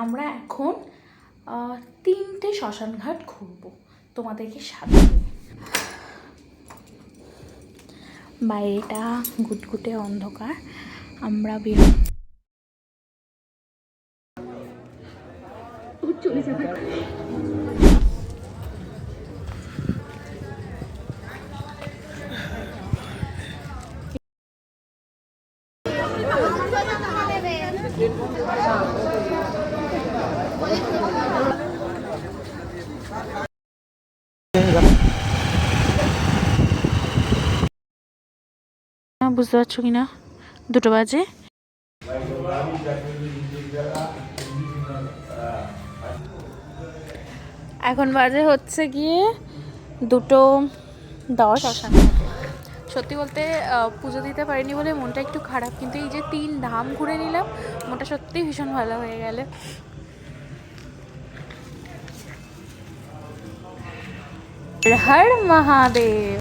আমরা এখন 3টে শ্মশানঘাট ঘুরবো তোমাদেরকে সাথে নিয়ে। বাইরেটা গুটগুটে অন্ধকার, আমরা বেরো চলে যাবে। বুঝতে পারছো কিনা, 2টো বাজে। এখন বাজে হচ্ছে গিয়ে 2:10। সত্যি বলতে পুজো দিতে পারিনি বলে মনটা একটু খারাপ, কিন্তু এই যে 3 ধাম ঘুরে নিলাম, মনটা সত্যি ভীষণ ভালো হয়ে গেল। হর হর মহাদেব।